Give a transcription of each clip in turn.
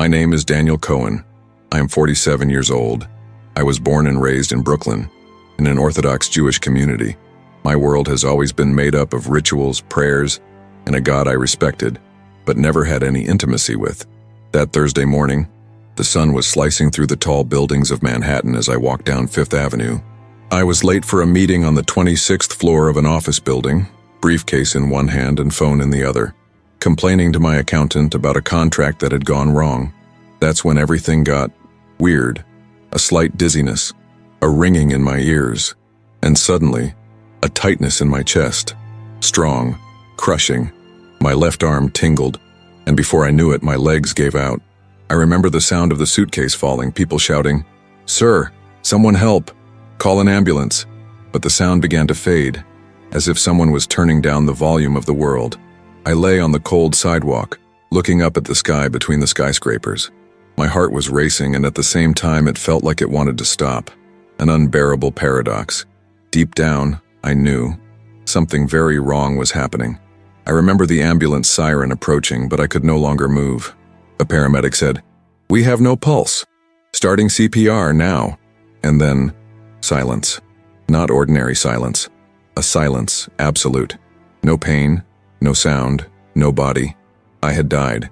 My name is Daniel Cohen. I am 47 years old. I was born and raised in Brooklyn, in an Orthodox Jewish community. My world has always been made up of rituals, prayers, and a God I respected, but never had any intimacy with. That Thursday morning, the sun was slicing through the tall buildings of Manhattan as I walked down Fifth Avenue. I was late for a meeting on the 26th floor of an office building, briefcase in one hand and phone in the other, complaining to my accountant about a contract that had gone wrong. That's when everything got weird. A slight dizziness, a ringing in my ears, and suddenly, a tightness in my chest. Strong, crushing. My left arm tingled, and before I knew it, my legs gave out. I remember the sound of the suitcase falling, people shouting, "Sir, someone help! Call an ambulance." But the sound began to fade, as if someone was turning down the volume of the world. I lay on the cold sidewalk, looking up at the sky between the skyscrapers. My heart was racing, and at the same time it felt like it wanted to stop. An unbearable paradox. Deep down, I knew something very wrong was happening. I remember the ambulance siren approaching, but I could no longer move. A paramedic said, "We have no pulse. Starting CPR now." And then, silence. Not ordinary silence. A silence, absolute. No pain, no sound, no body. I had died,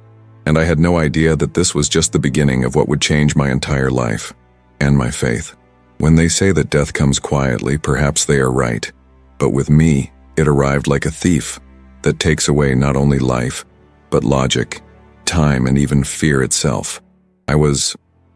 and I had no idea that this was just the beginning of what would change my entire life, and my faith. When they say that death comes quietly, perhaps they are right. But with me, it arrived like a thief that takes away not only life, but logic, time, and even fear itself. I was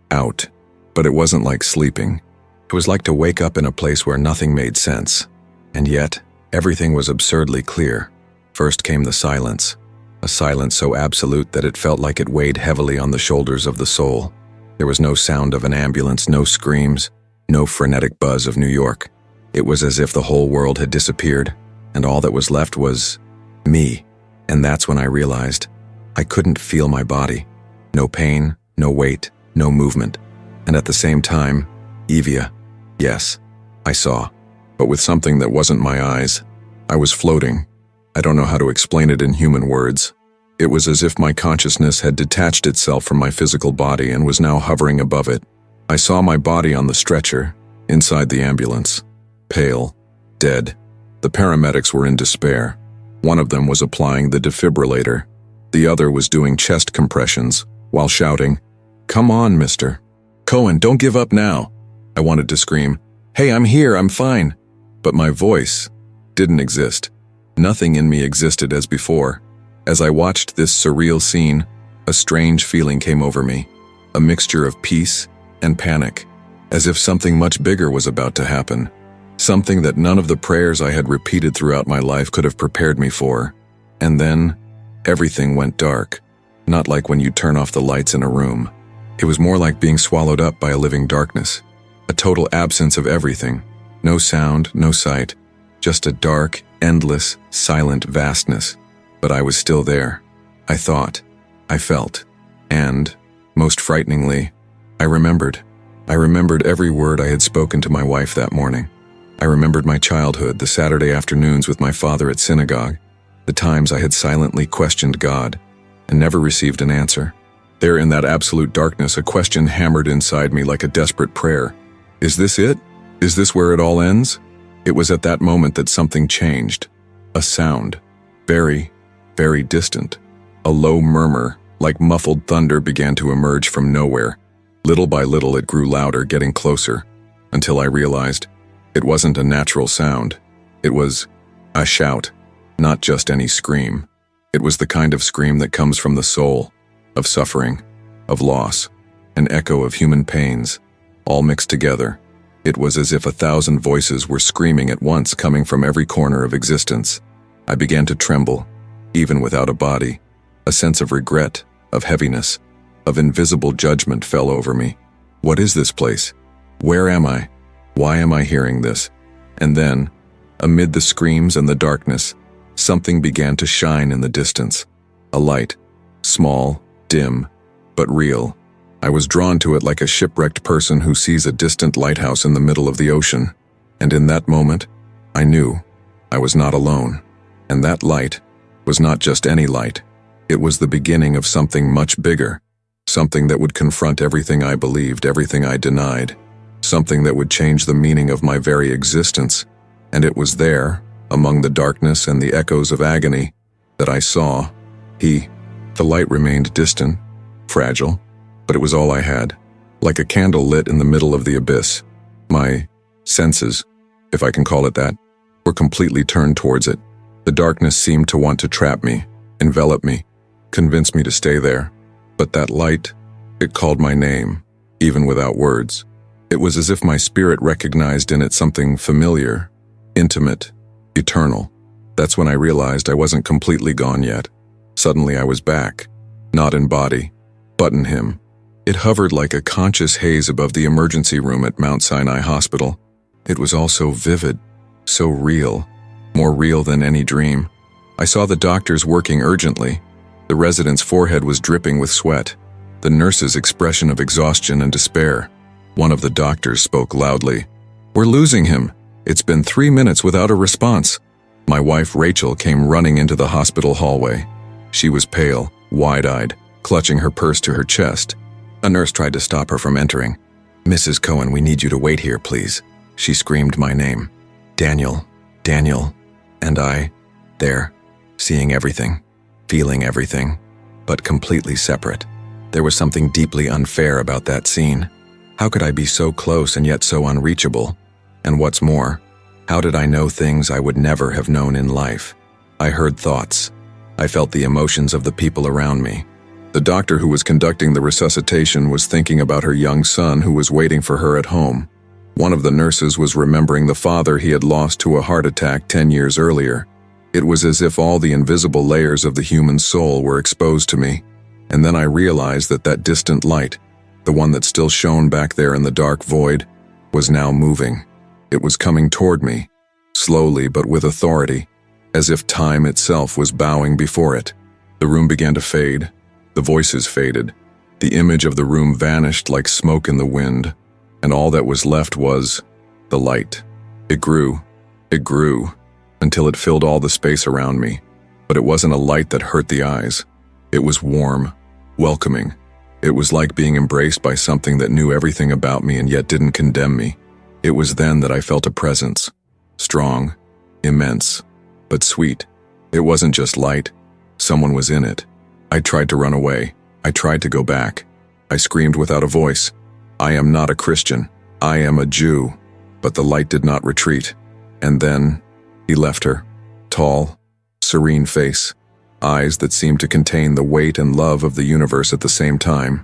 out, but it wasn't like sleeping. It was like to wake up in a place where nothing made sense. And yet, everything was absurdly clear. First came the silence, a silence so absolute that it felt like it weighed heavily on the shoulders of the soul. There was no sound of an ambulance, no screams, no frenetic buzz of New York. It was as if the whole world had disappeared, and all that was left was me. And that's when I realized I couldn't feel my body. No pain, no weight, no movement. And at the same time, Evia. Yes, I saw, but with something that wasn't my eyes. I was floating. I don't know how to explain it in human words. It was as if my consciousness had detached itself from my physical body and was now hovering above it. I saw my body on the stretcher, inside the ambulance. Pale, dead. The paramedics were in despair. One of them was applying the defibrillator. The other was doing chest compressions, while shouting, "Come on, mister. Cohen, don't give up now." I wanted to scream, "Hey, I'm here, I'm fine." But my voice didn't exist. Nothing in me existed as before. As I watched this surreal scene, a strange feeling came over me, a mixture of peace and panic, as if something much bigger was about to happen, something that none of the prayers I had repeated throughout my life could have prepared me for. And then, everything went dark, not like when you turn off the lights in a room. It was more like being swallowed up by a living darkness, a total absence of everything, no sound, no sight, just a dark, endless, silent vastness. But I was still there. I thought, I felt, and, most frighteningly, I remembered. I remembered every word I had spoken to my wife that morning. I remembered my childhood, the Saturday afternoons with my father at synagogue, the times I had silently questioned God and never received an answer. There in that absolute darkness, a question hammered inside me like a desperate prayer. Is this it? Is this where it all ends? It was at that moment that something changed. A sound, very, very distant. A low murmur, like muffled thunder, began to emerge from nowhere. Little by little it grew louder, getting closer, until I realized it wasn't a natural sound. It was a shout, not just any scream. It was the kind of scream that comes from the soul, of suffering, of loss, an echo of human pains, all mixed together. It was as if 1,000 voices were screaming at once, coming from every corner of existence. I began to tremble, even without a body. A sense of regret, of heaviness, of invisible judgment fell over me. What is this place? Where am I? Why am I hearing this? And then, amid the screams and the darkness, something began to shine in the distance. A light, small, dim, but real. I was drawn to it like a shipwrecked person who sees a distant lighthouse in the middle of the ocean. And in that moment, I knew I was not alone. And that light was not just any light. It was the beginning of something much bigger, Something that would confront everything I believed, everything I denied. Something that would change the meaning of my very existence. And it was there, among the darkness and the echoes of agony, that I saw. The light remained distant, fragile, but it was all I had. Like a candle lit in the middle of the abyss. My senses, if I can call it that, were completely turned towards it. The darkness seemed to want to trap me, envelop me, convince me to stay there. But that light, it called my name, even without words. It was as if my spirit recognized in it something familiar, intimate, eternal. That's when I realized I wasn't completely gone yet. Suddenly I was back, not in body, but in him. It hovered like a conscious haze above the emergency room at Mount Sinai Hospital. It was all so vivid, so real, more real than any dream. I saw the doctors working urgently. The resident's forehead was dripping with sweat. The nurse's expression of exhaustion and despair. One of the doctors spoke loudly. "We're losing him. It's been 3 minutes without a response." My wife Rachel came running into the hospital hallway. She was pale, wide-eyed, clutching her purse to her chest. A nurse tried to stop her from entering. "Mrs. Cohen, we need you to wait here, please." She screamed my name. Daniel, Daniel. And I, there, seeing everything, feeling everything, but completely separate. There was something deeply unfair about that scene. How could I be so close and yet so unreachable? And what's more, how did I know things I would never have known in life? I heard thoughts. I felt the emotions of the people around me. The doctor who was conducting the resuscitation was thinking about her young son who was waiting for her at home. One of the nurses was remembering the father he had lost to a heart attack 10 years earlier. It was as if all the invisible layers of the human soul were exposed to me. And then I realized that that distant light, the one that still shone back there in the dark void, was now moving. It was coming toward me, slowly but with authority, as if time itself was bowing before it. The room began to fade. The voices faded. The image of the room vanished like smoke in the wind, and all that was left was the light. It grew, until it filled all the space around me. But it wasn't a light that hurt the eyes. It was warm, welcoming. It was like being embraced by something that knew everything about me and yet didn't condemn me. It was then that I felt a presence, strong, immense, but sweet. It wasn't just light. Someone was in it. I tried to run away. I tried to go back. I screamed without a voice. "I am not a Christian. I am a Jew." But the light did not retreat. And then he left her. Tall, serene face. Eyes that seemed to contain the weight and love of the universe at the same time.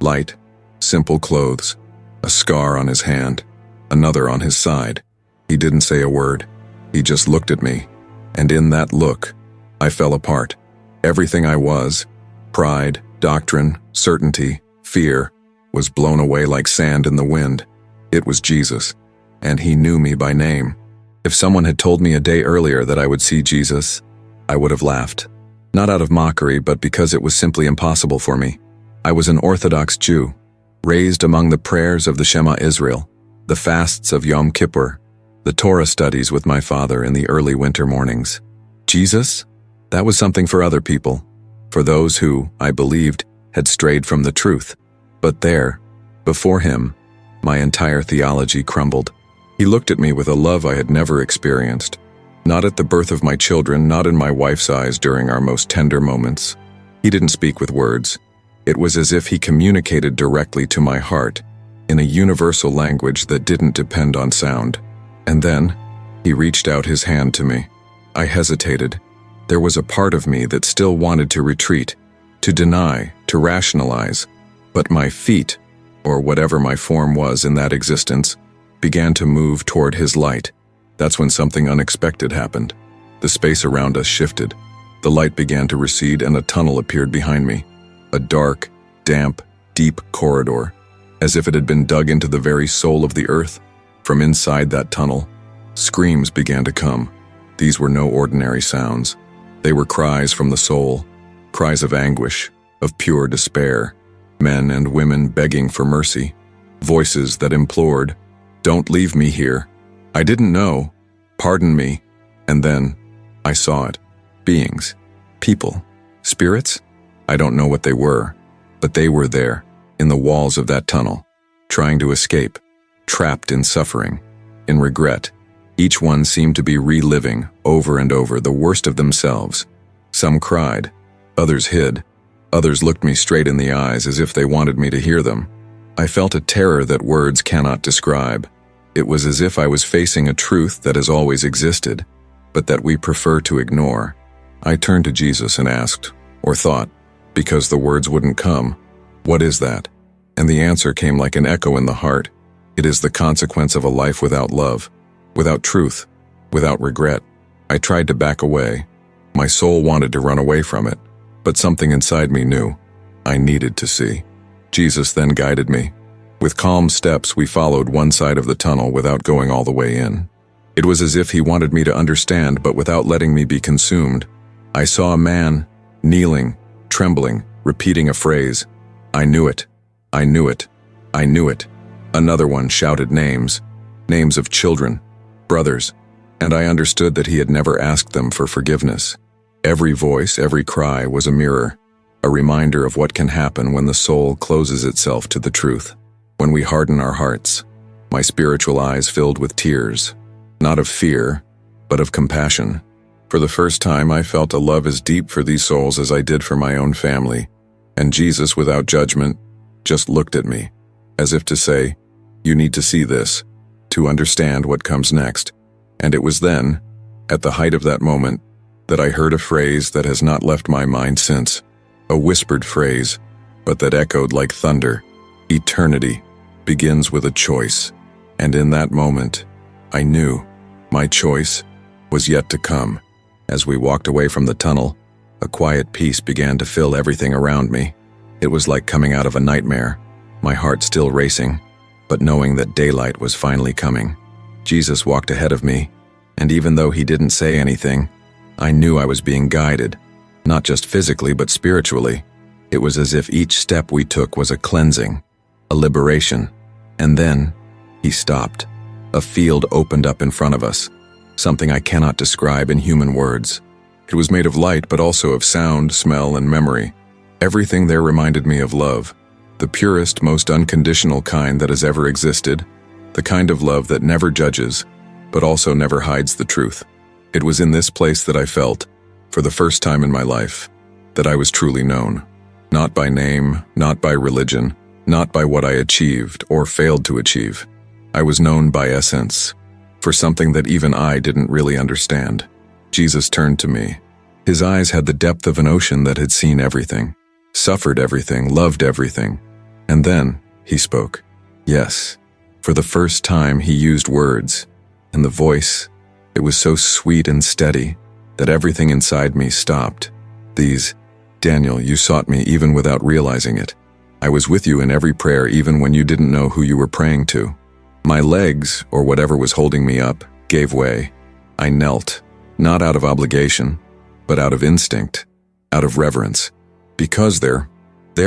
Light, simple clothes. A scar on his hand. Another on his side. He didn't say a word. He just looked at me. And in that look, I fell apart. Everything I was, pride, doctrine, certainty, fear, was blown away like sand in the wind. It was Jesus, and he knew me by name. If someone had told me a day earlier that I would see Jesus, I would have laughed. Not out of mockery, but because it was simply impossible for me. I was an Orthodox Jew, raised among the prayers of the Shema Israel, the fasts of Yom Kippur, the Torah studies with my father in the early winter mornings. Jesus? That was something for other people, for those who, I believed, had strayed from the truth. But there, before him, my entire theology crumbled. He looked at me with a love I had never experienced. Not at the birth of my children, not in my wife's eyes during our most tender moments. He didn't speak with words. It was as if he communicated directly to my heart, in a universal language that didn't depend on sound. And then, he reached out his hand to me. I hesitated. There was a part of me that still wanted to retreat, to deny, to rationalize. But my feet, or whatever my form was in that existence, began to move toward his light. That's when something unexpected happened. The space around us shifted. The light began to recede and a tunnel appeared behind me. A dark, damp, deep corridor, as if it had been dug into the very soul of the earth. From inside that tunnel, screams began to come. These were no ordinary sounds. They were cries from the soul, cries of anguish, of pure despair, men and women begging for mercy, voices that implored, "Don't leave me here. I didn't know. Pardon me." And then I saw it. Beings, people, spirits? I don't know what they were, But they were there, in the walls of that tunnel, trying to escape, trapped in suffering, in regret. Each one seemed to be reliving, over and over, the worst of themselves. Some cried, others hid, others looked me straight in the eyes as if they wanted me to hear them. I felt a terror that words cannot describe. It was as if I was facing a truth that has always existed, but that we prefer to ignore. I turned to Jesus and asked, or thought, because the words wouldn't come, "What is that?" And the answer came like an echo in the heart. It is the consequence of a life without love, without truth, without regret. I tried to back away. My soul wanted to run away from it, but something inside me knew. I needed to see. Jesus then guided me. With calm steps, we followed one side of the tunnel without going all the way in. It was as if he wanted me to understand, but without letting me be consumed. I saw a man, kneeling, trembling, repeating a phrase. I knew it. I knew it. I knew it. Another one shouted names of children, brothers, and I understood that he had never asked them for forgiveness. Every voice, every cry was a mirror, a reminder of what can happen when the soul closes itself to the truth, when we harden our hearts. My spiritual eyes filled with tears, not of fear, but of compassion. For the first time, I felt a love as deep for these souls as I did for my own family, and Jesus, without judgment, just looked at me, as if to say, "You need to see this, to understand what comes next." And it was then, at the height of that moment, that I heard a phrase that has not left my mind since. A whispered phrase, but that echoed like thunder. Eternity begins with a choice. And in that moment, I knew my choice was yet to come. As we walked away from the tunnel, a quiet peace began to fill everything around me. It was like coming out of a nightmare, my heart still racing, but knowing that daylight was finally coming. Jesus walked ahead of me, and even though he didn't say anything, I knew I was being guided, not just physically but spiritually. It was as if each step we took was a cleansing, a liberation. And then, he stopped. A field opened up in front of us, something I cannot describe in human words. It was made of light but also of sound, smell, and memory. Everything there reminded me of love, the purest, most unconditional kind that has ever existed, the kind of love that never judges, but also never hides the truth. It was in this place that I felt, for the first time in my life, that I was truly known. Not by name, not by religion, not by what I achieved or failed to achieve. I was known by essence, for something that even I didn't really understand. Jesus turned to me. His eyes had the depth of an ocean that had seen everything, suffered everything, loved everything. And then he spoke. Yes, for the first time he used words, and the voice, it was so sweet and steady that everything inside me stopped. Daniel, you sought me even without realizing it. I was with you in every prayer even when you didn't know who you were praying to. My legs, or whatever was holding me up, gave way. I knelt, not out of obligation, but out of instinct, out of reverence. Because there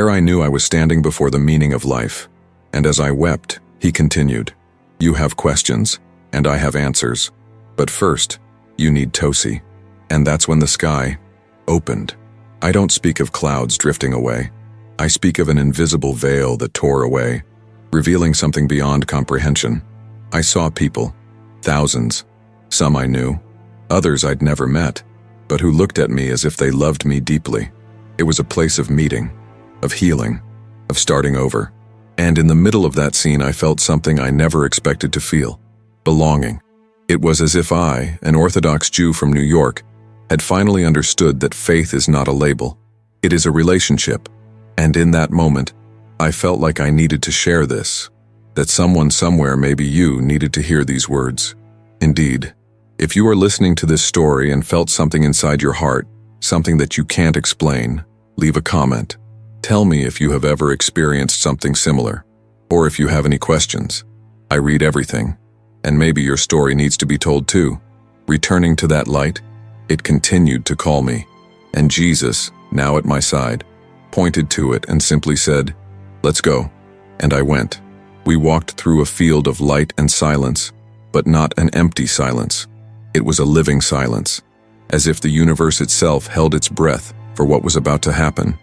I knew I was standing before the meaning of life. And as I wept, he continued, "You have questions, and I have answers. But first, you need Tosi." And that's when the sky opened. I don't speak of clouds drifting away. I speak of an invisible veil that tore away, revealing something beyond comprehension. I saw people, thousands. Some I knew, others I'd never met, but who looked at me as if they loved me deeply. It was a place of meeting, of healing, of starting over. And in the middle of that scene, I felt something I never expected to feel: belonging. It was as if I, an Orthodox Jew from New York, had finally understood that faith is not a label. It is a relationship. And in that moment, I felt like I needed to share this, that someone somewhere, maybe you, needed to hear these words. Indeed, if you are listening to this story and felt something inside your heart, something that you can't explain, leave a comment. Tell me if you have ever experienced something similar, or if you have any questions. I read everything, and maybe your story needs to be told too. Returning to that light, it continued to call me, and Jesus, now at my side, pointed to it and simply said, "Let's go." And I went. We walked through a field of light and silence, but not an empty silence. It was a living silence, as if the universe itself held its breath for what was about to happen.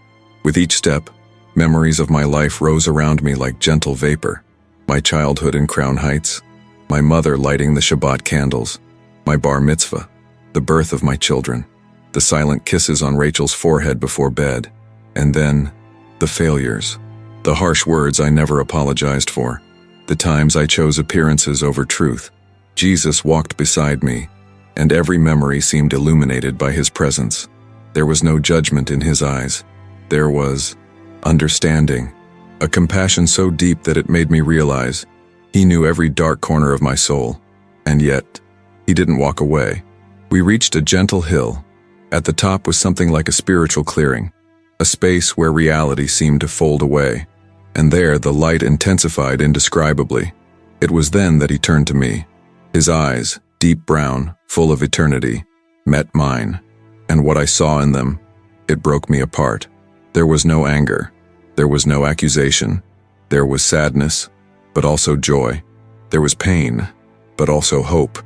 With each step, Memories of my life rose around me like gentle vapor. My childhood in Crown Heights, my mother lighting the Shabbat candles, my bar mitzvah, the birth of my children, the silent kisses on Rachel's forehead before bed, and then the failures, the harsh words I never apologized for, the times I chose appearances over truth. Jesus walked beside me, and every memory seemed illuminated by his presence. There was no judgment in his eyes. There was understanding, a compassion so deep that it made me realize he knew every dark corner of my soul, and yet he didn't walk away. We reached a gentle hill. At the top was something like a spiritual clearing, a space where reality seemed to fold away, and there the light intensified indescribably. It was then that he turned to me. His eyes, deep brown, full of eternity, met mine, and what I saw in them, it broke me apart. There was no anger. There was no accusation. There was sadness, but also joy. There was pain, but also hope.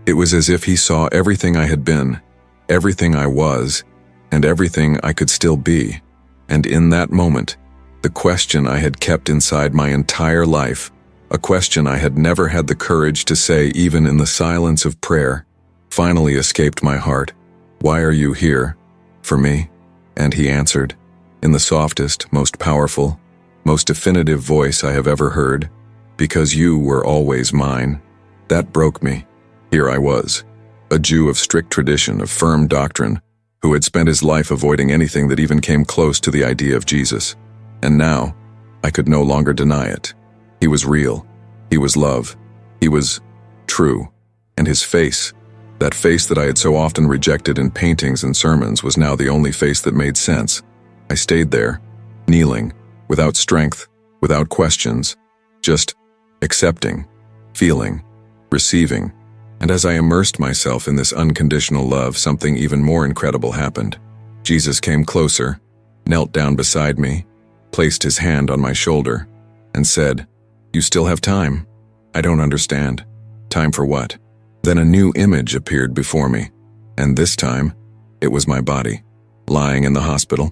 It was as if he saw everything I had been, everything I was, and everything I could still be. And in that moment, the question I had kept inside my entire life, a question I had never had the courage to say even in the silence of prayer, finally escaped my heart. "Why are you here? For me?" And he answered, in the softest, most powerful, most definitive voice I have ever heard, "Because you were always mine." That broke me. Here I was, a Jew of strict tradition, of firm doctrine, who had spent his life avoiding anything that even came close to the idea of Jesus. And now, I could no longer deny it. He was real. He was love. He was true. And his face, that face that I had so often rejected in paintings and sermons, was now the only face that made sense. I stayed there, kneeling, without strength, without questions, just accepting, feeling, receiving. And as I immersed myself in this unconditional love, something even more incredible happened. Jesus came closer, knelt down beside me, placed his hand on my shoulder, and said, "You still have time. I don't understand. Time for what?" Then a new image appeared before me, and this time, it was my body, lying in the hospital,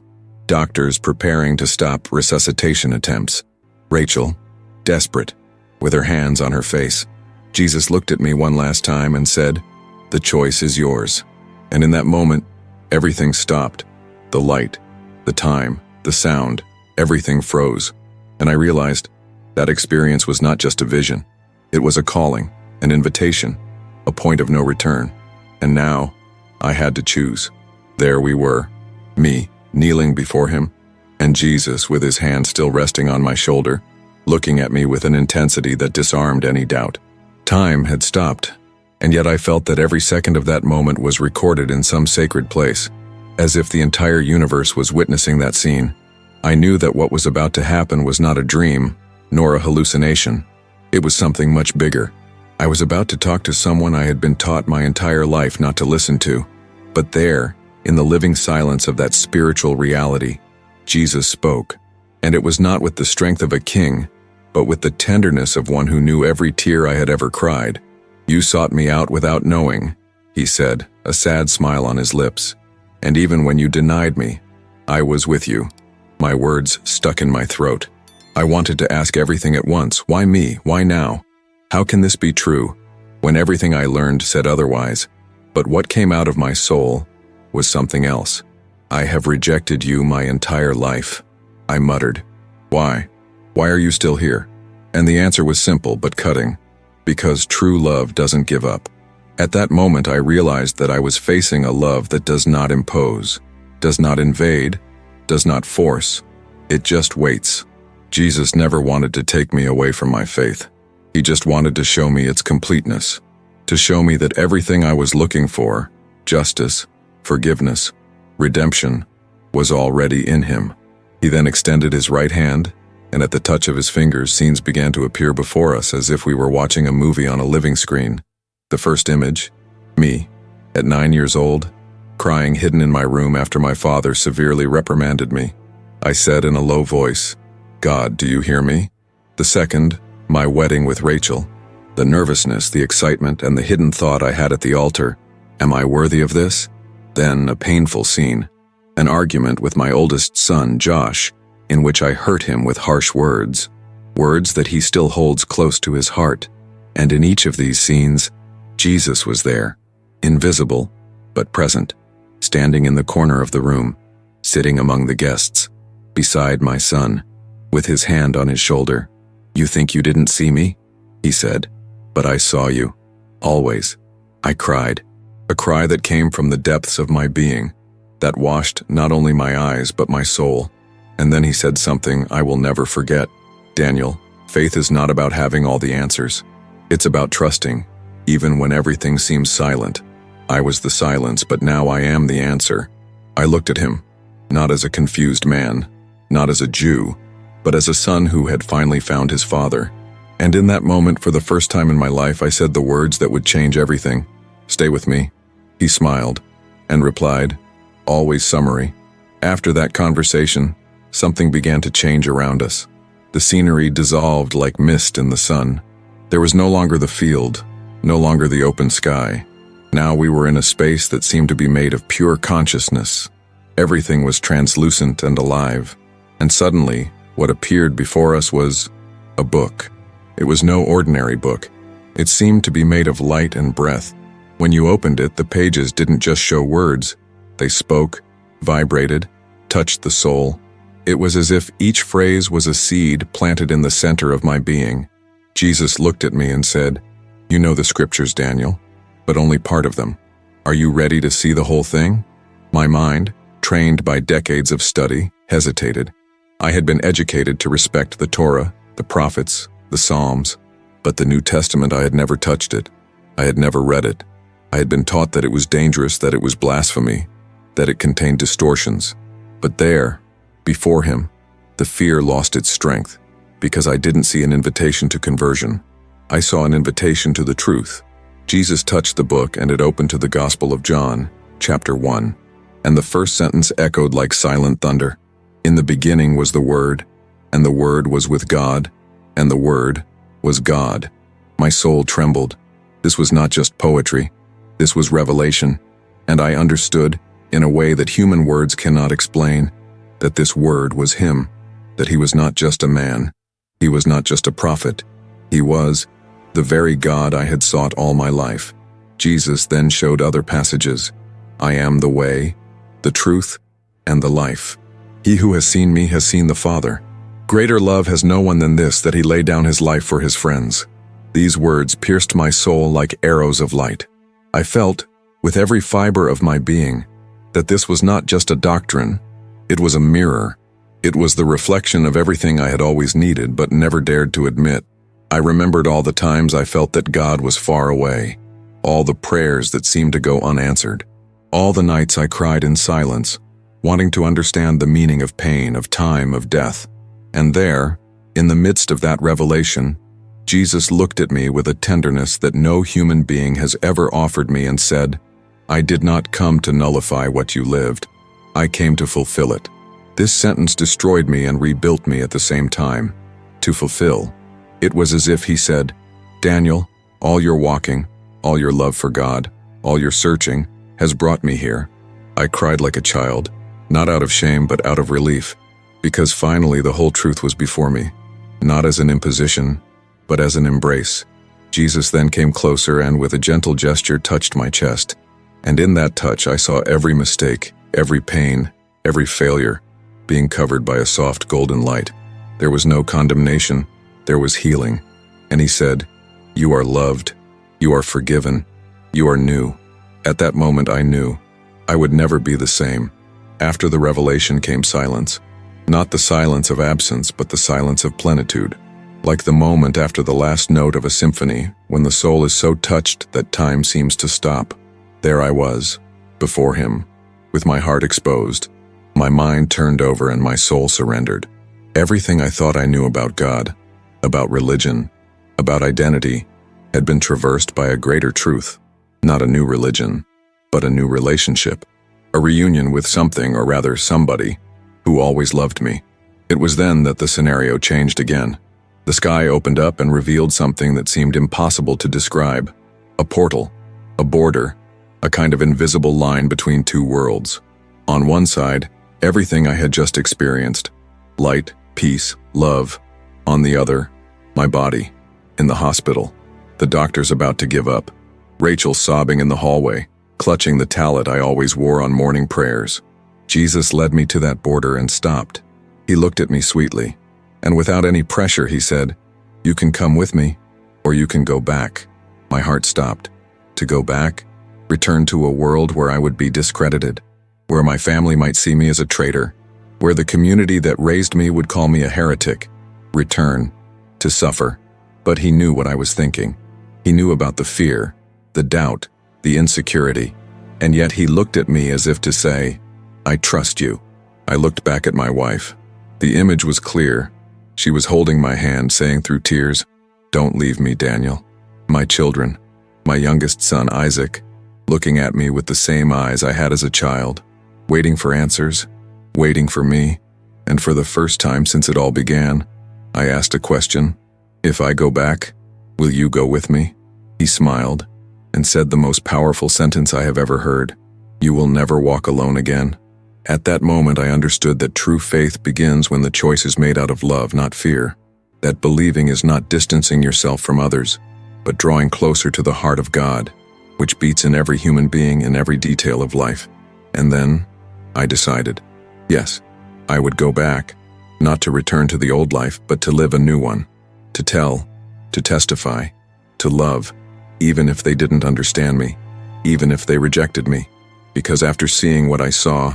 doctors preparing to stop resuscitation attempts, Rachel, desperate, with her hands on her face. Jesus looked at me one last time and said, "The choice is yours." And in that moment, everything stopped. The light, the time, the sound, everything froze. And I realized that experience was not just a vision. It was a calling, an invitation, a point of no return. And now, I had to choose. There we were, me, kneeling before him, and Jesus with his hand still resting on my shoulder, looking at me with an intensity that disarmed any doubt. Time had stopped, and yet I felt that every second of that moment was recorded in some sacred place, as if the entire universe was witnessing that scene. I knew that what was about to happen was not a dream, nor a hallucination. It was something much bigger. I was about to talk to someone I had been taught my entire life not to listen to. But there, in the living silence of that spiritual reality, Jesus spoke. And it was not with the strength of a king, but with the tenderness of one who knew every tear I had ever cried. "You sought me out without knowing," he said, a sad smile on his lips. "And even when you denied me, I was with you." My words stuck in my throat. I wanted to ask everything at once. Why me? Why now? How can this be true, when everything I learned said otherwise? But what came out of my soul was something else. "I have rejected you my entire life," I muttered. "Why? Why are you still here?" And the answer was simple but cutting. Because true love doesn't give up. At that moment I realized that I was facing a love that does not impose, does not invade, does not force. It just waits. Jesus never wanted to take me away from my faith. He just wanted to show me its completeness, to show me that everything I was looking for, justice, forgiveness, redemption, was already in him. He then extended his right hand, and at the touch of his fingers, scenes began to appear before us as if we were watching a movie on a living screen. The first image, me, at 9 years old, crying hidden in my room after my father severely reprimanded me. I said in a low voice, "God, do you hear me?" The second, my wedding with Rachel, the nervousness, the excitement, and the hidden thought I had at the altar, "Am I worthy of this?" Then a painful scene, an argument with my oldest son, Josh, in which I hurt him with harsh words, words that he still holds close to his heart. And in each of these scenes, Jesus was there, invisible, but present, standing in the corner of the room, sitting among the guests, beside my son, with his hand on his shoulder. "You think you didn't see me?" he said. "But I saw you. Always." I cried, a cry that came from the depths of my being, that washed not only my eyes but my soul. And then he said something I will never forget. "Daniel, faith is not about having all the answers. It's about trusting, even when everything seems silent." I was the silence, but now I am the answer. I looked at him, not as a confused man, not as a Jew, but as a son who had finally found his father. And in that moment, for the first time in my life, I said the words that would change everything. "Stay with me." He smiled and replied, "Always summary." After that conversation, something began to change around us. The scenery dissolved like mist in the sun. There was no longer the field, no longer the open sky. Now we were in a space that seemed to be made of pure consciousness. Everything was translucent and alive. And suddenly, what appeared before us was a book. It was no ordinary book. It seemed to be made of light and breath. When you opened it, the pages didn't just show words. They spoke, vibrated, touched the soul. It was as if each phrase was a seed planted in the center of my being. Jesus looked at me and said, "You know the scriptures, Daniel, but only part of them. Are you ready to see the whole thing?" My mind, trained by decades of study, hesitated. I had been educated to respect the Torah, the prophets, the Psalms, but the New Testament, I had never touched it. I had never read it. I had been taught that it was dangerous, that it was blasphemy, that it contained distortions. But there, before him, the fear lost its strength, because I didn't see an invitation to conversion. I saw an invitation to the truth. Jesus touched the book and it opened to the Gospel of John, chapter 1. And the first sentence echoed like silent thunder. "In the beginning was the Word, and the Word was with God, and the Word was God." My soul trembled. This was not just poetry. This was revelation. And I understood, in a way that human words cannot explain, that this Word was Him, that He was not just a man. He was not just a prophet. He was the very God I had sought all my life. Jesus then showed other passages. "I am the way, the truth, and the life. He who has seen me has seen the Father. Greater love has no one than this, that he lay down his life for his friends." These words pierced my soul like arrows of light. I felt, with every fiber of my being, that this was not just a doctrine. It was a mirror. It was the reflection of everything I had always needed but never dared to admit. I remembered all the times I felt that God was far away, all the prayers that seemed to go unanswered, all the nights I cried in silence, wanting to understand the meaning of pain, of time, of death. And there, in the midst of that revelation, Jesus looked at me with a tenderness that no human being has ever offered me and said, "I did not come to nullify what you lived. I came to fulfill it." This sentence destroyed me and rebuilt me at the same time. To fulfill. It was as if he said, "Daniel, all your walking, all your love for God, all your searching, has brought me here." I cried like a child, not out of shame but out of relief, because finally the whole truth was before me, not as an imposition, but as an embrace. Jesus then came closer and with a gentle gesture touched my chest. And in that touch I saw every mistake, every pain, every failure, being covered by a soft golden light. There was no condemnation, there was healing. And he said, "You are loved, you are forgiven, you are new." At that moment I knew I would never be the same. After the revelation came silence. Not the silence of absence, but the silence of plenitude. Like the moment after the last note of a symphony, when the soul is so touched that time seems to stop. There I was, before him, with my heart exposed, my mind turned over and my soul surrendered. Everything I thought I knew about God, about religion, about identity, had been traversed by a greater truth. Not a new religion, but a new relationship. A reunion with something, or rather somebody, who always loved me. It was then that the scenario changed again. The sky opened up and revealed something that seemed impossible to describe. A portal, a border, a kind of invisible line between two worlds. On one side, everything I had just experienced. light, peace, love. On the other, my body, in the hospital, the doctors about to give up, Rachel sobbing in the hallway, clutching the tallit I always wore on morning prayers. Jesus led me to that border and stopped. He looked at me sweetly, and without any pressure he said, "You can come with me, or you can go back." My heart stopped. To go back? Return to a world where I would be discredited, where my family might see me as a traitor, where the community that raised me would call me a heretic. Return, to suffer. But he knew what I was thinking. He knew about the fear, the doubt, the insecurity, and yet he looked at me as if to say, "I trust you." I looked back at my wife. The image was clear. She was holding my hand, saying through tears, "Don't leave me, Daniel." My children, my youngest son Isaac, looking at me with the same eyes I had as a child, waiting for answers, waiting for me, and for the first time since it all began, I asked a question. "If I go back, will you go with me?" He smiled and said the most powerful sentence I have ever heard, "You will never walk alone again." At that moment I understood that true faith begins when the choice is made out of love, not fear. That believing is not distancing yourself from others, but drawing closer to the heart of God, which beats in every human being in every detail of life. And then, I decided, yes, I would go back, not to return to the old life, but to live a new one, to tell, to testify, to love, even if they didn't understand me, even if they rejected me, because after seeing what I saw,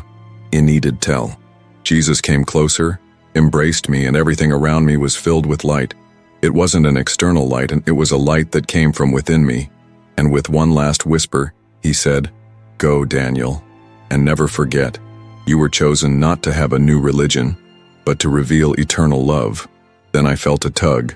it needed tell. Jesus came closer, embraced me, and everything around me was filled with light. It wasn't an external light, and it was a light that came from within me. And with one last whisper, he said, "Go, Daniel, and never forget, you were chosen not to have a new religion, but to reveal eternal love." Then I felt a tug,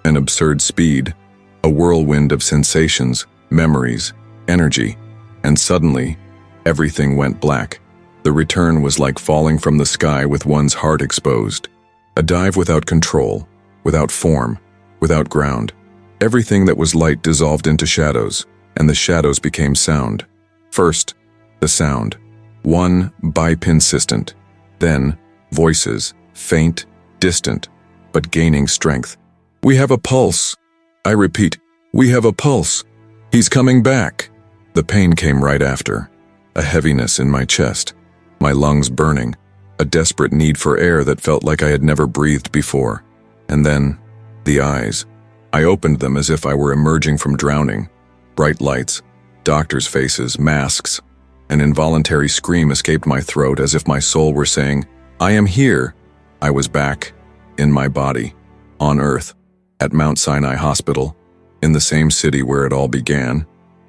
an absurd speed, a whirlwind of sensations, memories, energy, and suddenly, everything went black. The return was like falling from the sky with one's heart exposed. A dive without control, without form, without ground. Everything that was light dissolved into shadows, and the shadows became sound. First, the sound, one bipensistent. Then, voices, faint, distant, but gaining strength. "We have a pulse." I repeat, "We have a pulse. He's coming back." The pain came right after, a heaviness in my chest, my lungs burning, a desperate need for air that felt like I had never breathed before. And then, the eyes. I opened them as if I were emerging from drowning. Bright lights, doctors' faces, masks. An involuntary scream escaped my throat as if my soul were saying, "I am here." I was back, in my body, on Earth, at Mount Sinai Hospital, in the same city where it all began.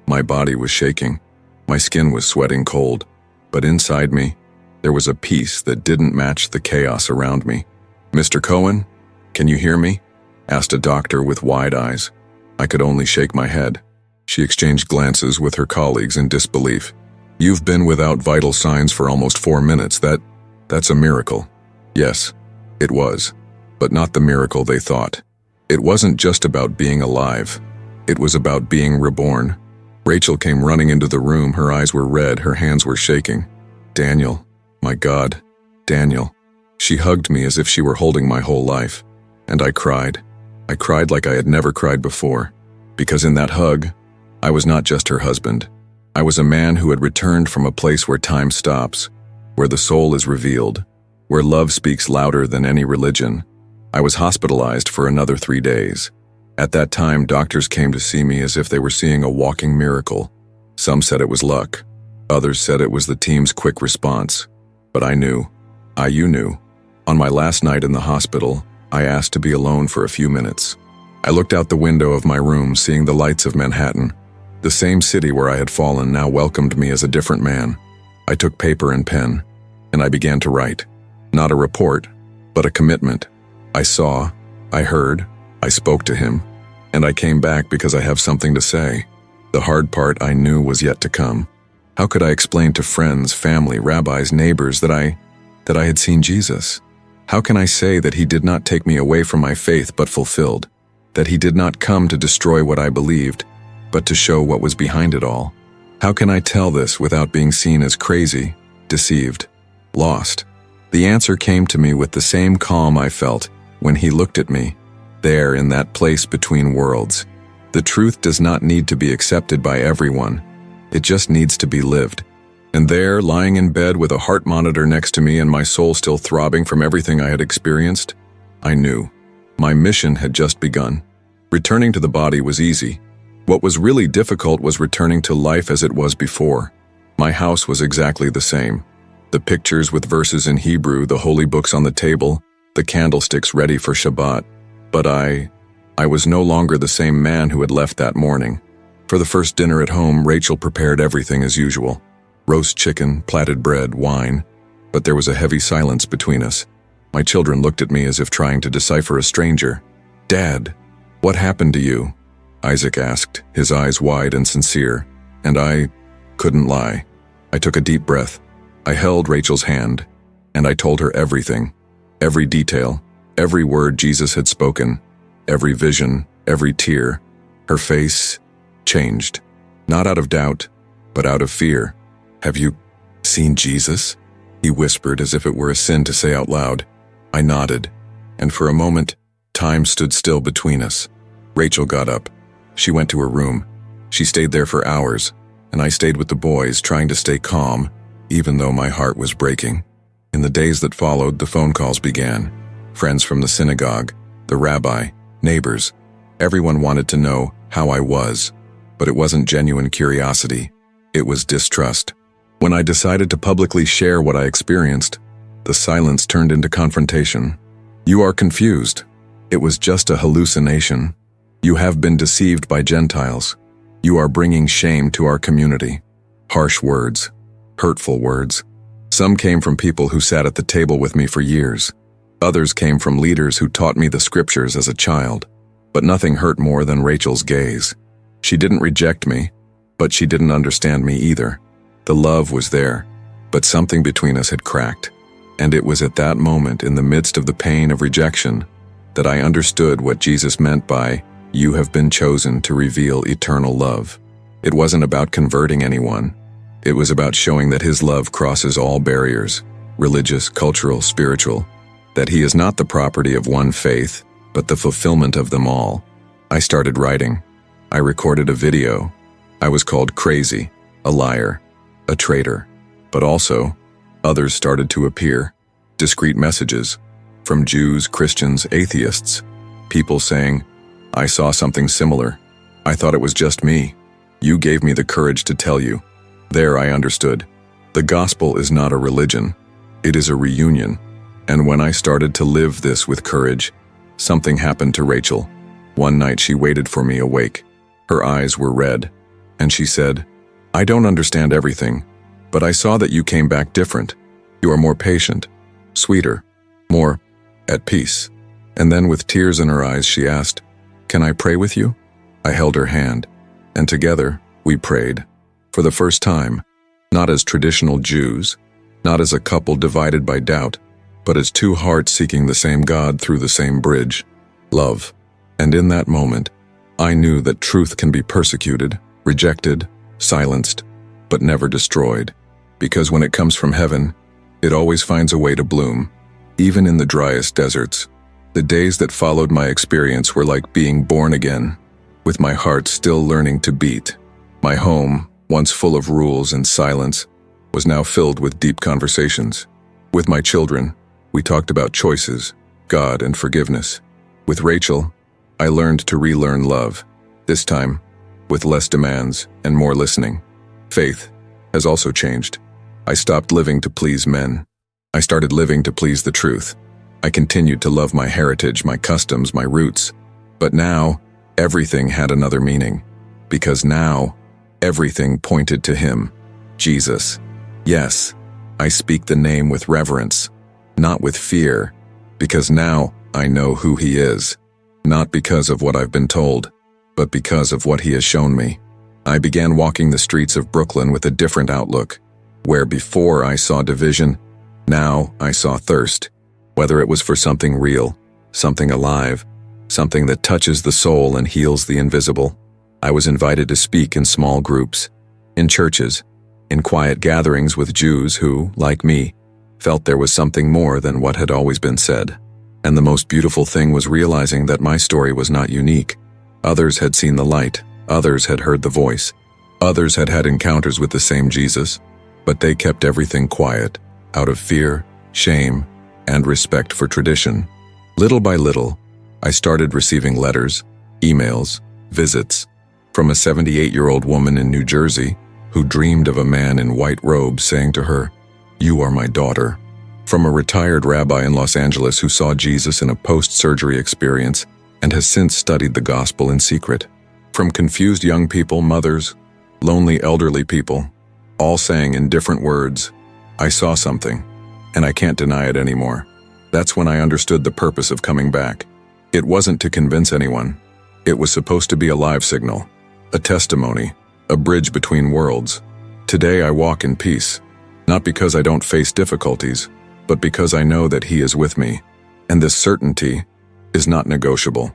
My body was shaking. My skin was sweating cold. But inside me, there was a peace that didn't match the chaos around me. "Mr. Cohen, can you hear me?" asked a doctor with wide eyes. I could only shake my head. She exchanged glances with her colleagues in disbelief. "You've been without vital signs for almost 4 minutes. That's a miracle." Yes, it was, but not the miracle they thought. It wasn't just about being alive. It was about being reborn. Rachel came running into the room. Her eyes were red, her hands were shaking. "Daniel, my God, Daniel." She hugged me as if she were holding my whole life. And I cried. I cried like I had never cried before. Because in that hug, I was not just her husband. I was a man who had returned from a place where time stops, where the soul is revealed, where love speaks louder than any religion. I was hospitalized for another 3 days. At that time, doctors came to see me as if they were seeing a walking miracle. Some said it was luck. Others said it was the team's quick response. But I knew. You knew. On my last night in the hospital, I asked to be alone for a few minutes. I looked out the window of my room, seeing the lights of Manhattan. The same city where I had fallen now welcomed me as a different man. I took paper and pen, and I began to write. Not a report, but a commitment. I saw, I heard, I spoke to him, and I came back because I have something to say. The hard part I knew was yet to come. How could I explain to friends, family, rabbis, neighbors that I had seen Jesus? How can I say that he did not take me away from my faith but fulfilled? That he did not come to destroy what I believed, but to show what was behind it all? How can I tell this without being seen as crazy, deceived, lost? The answer came to me with the same calm I felt when he looked at me, there in that place between worlds. The truth does not need to be accepted by everyone. It just needs to be lived. And there, lying in bed with a heart monitor next to me and my soul still throbbing from everything I had experienced, I knew. My mission had just begun. Returning to the body was easy. What was really difficult was returning to life as it was before. My house was exactly the same. The pictures with verses in Hebrew, the holy books on the table, the candlesticks ready for Shabbat. But I was no longer the same man who had left that morning. For the first dinner at home, Rachel prepared everything as usual. Roast chicken, platted bread, wine. But there was a heavy silence between us. My children looked at me as if trying to decipher a stranger. "Dad, what happened to you?" Isaac asked, his eyes wide and sincere. And I couldn't lie. I took a deep breath. I held Rachel's hand, and I told her everything. Every detail, every word Jesus had spoken, every vision, every tear. Her face changed, not out of doubt, but out of fear. "Have you seen Jesus?" he whispered as if it were a sin to say out loud. I nodded, and for a moment, time stood still between us. Rachel got up. She went to her room. She stayed there for hours, and I stayed with the boys, trying to stay calm, even though my heart was breaking. In the days that followed, the phone calls began. Friends from the synagogue, the rabbi, neighbors. Everyone wanted to know how I was, but it wasn't genuine curiosity. It was distrust. When I decided to publicly share what I experienced, the silence turned into confrontation. "You are confused. It was just a hallucination. You have been deceived by Gentiles. You are bringing shame to our community." Harsh words, hurtful words. Some came from people who sat at the table with me for years. Others came from leaders who taught me the scriptures as a child. But nothing hurt more than Rachel's gaze. She didn't reject me, but she didn't understand me either. The love was there, but something between us had cracked. And it was at that moment, in the midst of the pain of rejection, that I understood what Jesus meant by, "You have been chosen to reveal eternal love." It wasn't about converting anyone. It was about showing that his love crosses all barriers, religious, cultural, spiritual, that he is not the property of one faith, but the fulfillment of them all. I started writing. I recorded a video. I was called crazy, a liar, a traitor. But also, others started to appear. Discreet messages from Jews, Christians, atheists. People saying, "I saw something similar. I thought it was just me. You gave me the courage to tell you." There I understood. The gospel is not a religion. It is a reunion. And when I started to live this with courage, something happened to Rachel. One night she waited for me awake. Her eyes were red, and she said, "I don't understand everything, but I saw that you came back different. You are more patient, sweeter, more at peace." And then with tears in her eyes she asked, "Can I pray with you?" I held her hand, and together we prayed. For the first time, not as traditional Jews, not as a couple divided by doubt, but as two hearts seeking the same God through the same bridge, love. And in that moment, I knew that truth can be persecuted, rejected, silenced, but never destroyed. Because when it comes from heaven, it always finds a way to bloom, even in the driest deserts. The days that followed my experience were like being born again, with my heart still learning to beat. My home, once full of rules and silence, was now filled with deep conversations. With my children, we talked about choices, God, and forgiveness. With Rachel, I learned to relearn love, this time with less demands and more listening. Faith has also changed. I stopped living to please men. I started living to please the truth. I continued to love my heritage, my customs, my roots. But now, everything had another meaning. Because now, everything pointed to him, Jesus. Yes, I speak the name with reverence, not with fear, because now I know who he is, not because of what I've been told, but because of what he has shown me. I began walking the streets of Brooklyn with a different outlook, where before I saw division, now I saw thirst, whether it was for something real, something alive, something that touches the soul and heals the invisible. I was invited to speak in small groups, in churches, in quiet gatherings with Jews who, like me, felt there was something more than what had always been said. And the most beautiful thing was realizing that my story was not unique. Others had seen the light, others had heard the voice, others had had encounters with the same Jesus, but they kept everything quiet, out of fear, shame, and respect for tradition. Little by little, I started receiving letters, emails, visits, from a 78-year-old woman in New Jersey who dreamed of a man in white robes saying to her, "You are my daughter." From a retired rabbi in Los Angeles who saw Jesus in a post-surgery experience and has since studied the gospel in secret. From confused young people, mothers, lonely elderly people, all saying in different words, "I saw something, and I can't deny it anymore." That's when I understood the purpose of coming back. It wasn't to convince anyone. It was supposed to be a live signal, a testimony, a bridge between worlds. Today I walk in peace, not because I don't face difficulties, but because I know that He is with me, and this certainty is not negotiable.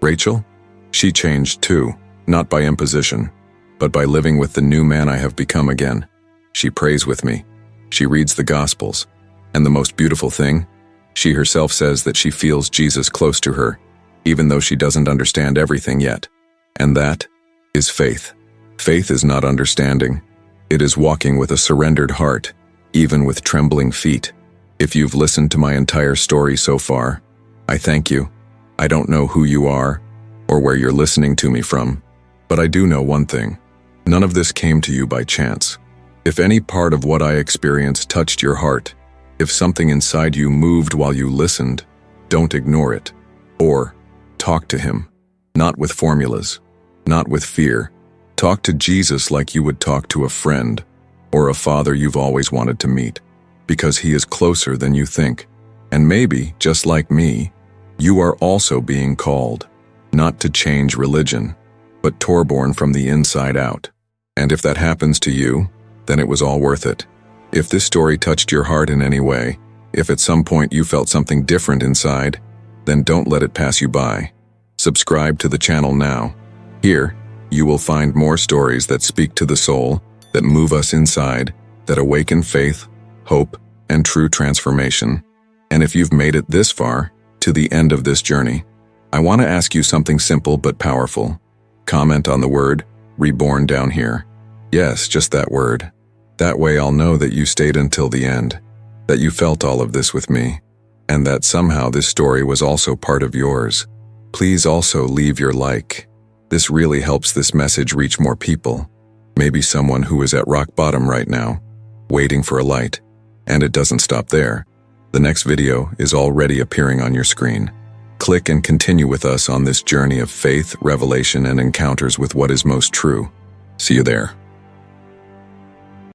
Rachel? She changed too, not by imposition, but by living with the new man I have become again. She prays with me. She reads the Gospels. And the most beautiful thing? She herself says that she feels Jesus close to her, even though she doesn't understand everything yet. And that is faith. Faith is not understanding. It is walking with a surrendered heart, even with trembling feet. If you've listened to my entire story so far, I thank you. I don't know who you are or where you're listening to me from, but I do know one thing. None of this came to you by chance. If any part of what I experienced touched your heart, if something inside you moved while you listened, don't ignore it. Or talk to Him, not with formulas, not with fear. Talk to Jesus like you would talk to a friend or a father you've always wanted to meet, because He is closer than you think. And maybe, just like me, you are also being called, not to change religion, but torborn from the inside out. And if that happens to you, then it was all worth it. If this story touched your heart in any way, if at some point you felt something different inside, then don't let it pass you by. Subscribe to the channel now. Here, you will find more stories that speak to the soul, that move us inside, that awaken faith, hope, and true transformation. And if you've made it this far, to the end of this journey, I want to ask you something simple but powerful. Comment on the word reborn down here. Yes, just that word. That way I'll know that you stayed until the end, that you felt all of this with me, and that somehow this story was also part of yours. Please also leave your like. This really helps this message reach more people. Maybe someone who is at rock bottom right now, waiting for a light. And it doesn't stop there. The next video is already appearing on your screen. Click and continue with us on this journey of faith, revelation, and encounters with what is most true. See you there.